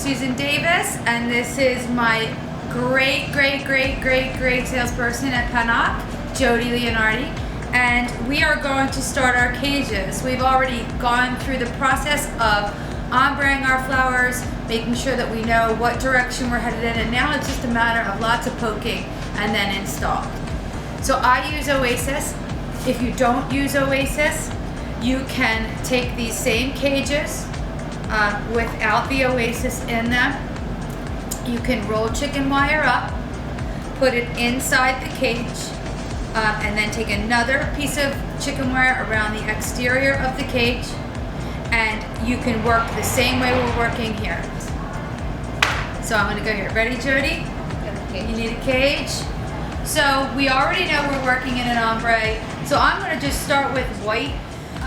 Susan Davis, and this is my great salesperson at Pennock, Jody Leonardi, and we are going to start our cages. We've already gone through the process of ombreing our flowers, making sure that we know what direction we're headed in, and now it's just a matter of lots of poking and then installed. So I use Oasis. If you don't use Oasis, you can take these same cages without the Oasis in them. You can roll chicken wire up, put it inside the cage, and then take another piece of chicken wire around the exterior of the cage, and you can work the same way we're working here. So I'm gonna go here. Ready, Jody? You need a cage. So we already know we're working in an ombre, so I'm gonna just start with white.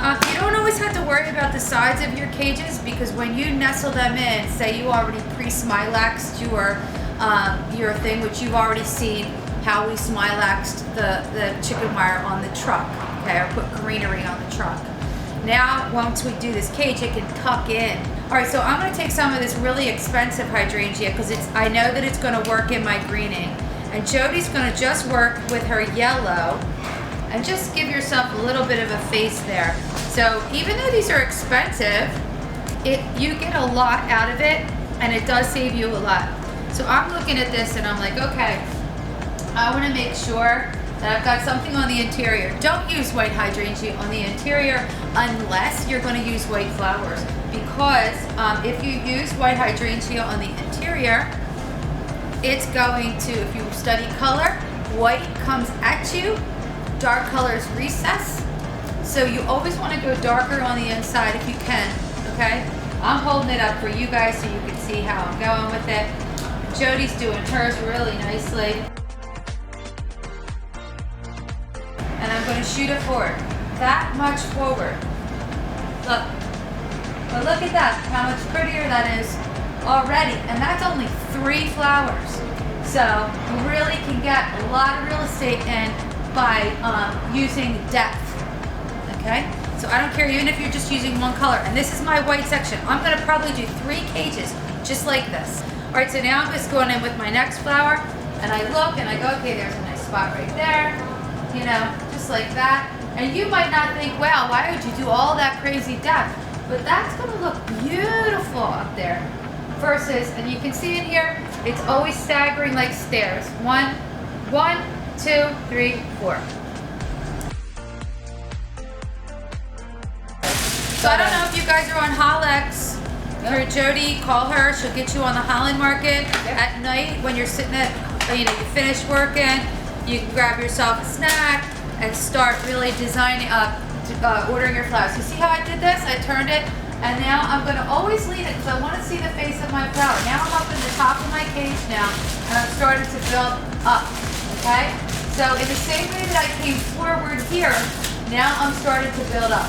You don't always have to worry about the sides of your cages, because when you nestle them in, say you already pre-smilaxed your thing, which you've already seen how we smilaxed the chicken wire on the truck, okay, or put greenery on the truck. Now, once we do this cage, it can tuck in. All right, so I'm gonna take some of this really expensive hydrangea, because I know that it's gonna work in my greening. And Jody's gonna just work with her yellow, and just give yourself a little bit of a face there. So even though these are expensive, you get a lot out of it, and it does save you a lot. So I'm looking at this and I'm like, okay, I wanna make sure that I've got something on the interior. Don't use white hydrangea on the interior unless you're gonna use white flowers, because if you use white hydrangea on the interior, it's going to, if you study color, white comes at you, dark colors recess. So you always want to go darker on the inside if you can, okay? I'm holding it up for you guys so you can see how I'm going with it. Jody's doing hers really nicely. And I'm going to shoot it forward. That much forward. Look. But look at that, how much prettier that is already. And that's only 3 flowers. So you really can get a lot of real estate in by using depth, okay? So I don't care, even if you're just using one color. And this is my white section. I'm gonna probably do 3 cages, just like this. All right, so now I'm just going in with my next flower, and I look and I go, okay, there's a nice spot right there, you know, just like that. And you might not think, wow, why would you do all that crazy depth? But that's gonna look beautiful up there. Versus, and you can see in here, it's always staggering like stairs. 1, 2, 3, 4. So I don't know if you guys are on Hollex. For Jody, call her. She'll get you on the Holland Market at night when you're sitting at, you finish working. You can grab yourself a snack and start really designing ordering your flowers. You see how I did this? I turned it, and now I'm going to always lean it because I want to see the face of my flower. Now I'm up in the top of my cage now, and I'm starting to build up. Okay? So in the same way that I came forward here, now I'm starting to build up.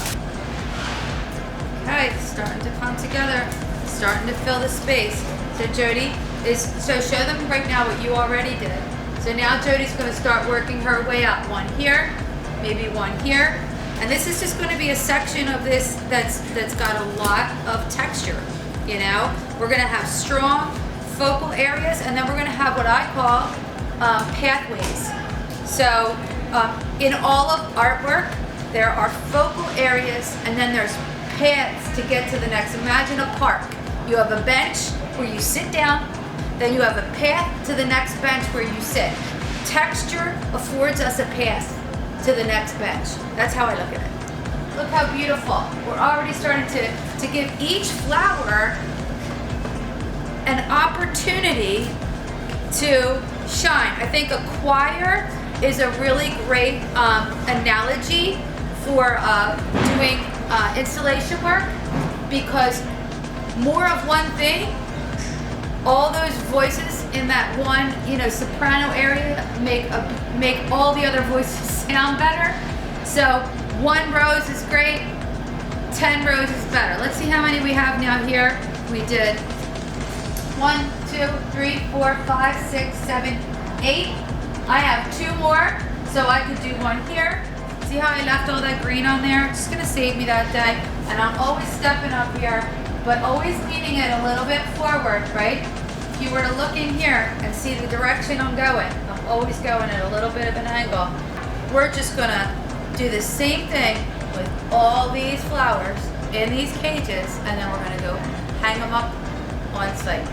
Okay, it's starting to come together, starting to fill the space. So Jody so show them right now what you already did. So now Jody's gonna start working her way up. 1 here, maybe 1 here. And this is just gonna be a section of this that's got a lot of texture, you know? We're gonna have strong focal areas, and then we're gonna have what I call pathways. So in all of artwork, there are focal areas, and then there's paths to get to the next. Imagine a park. You have a bench where you sit down, then you have a path to the next bench where you sit. Texture affords us a path to the next bench. That's how I look at it. Look how beautiful. We're already starting to give each flower an opportunity to shine. I think a choir is a really great analogy for doing installation work, because more of one thing, all those voices in that one, soprano area make all the other voices sound better. So 1 rose is great, 10 rows is better. Let's see how many we have now here. We did 1, 2, 3, 4, 5, 6, 7, 8. I have 2 more, so I could do 1 here. See how I left all that green on there? It's just gonna save me that day. And I'm always stepping up here but always leaning it a little bit forward, right? If you were to look in here and see the direction I'm going, I'm always going at a little bit of an angle. We're just gonna do the same thing with all these flowers in these cages, and then we're gonna go hang them up on site.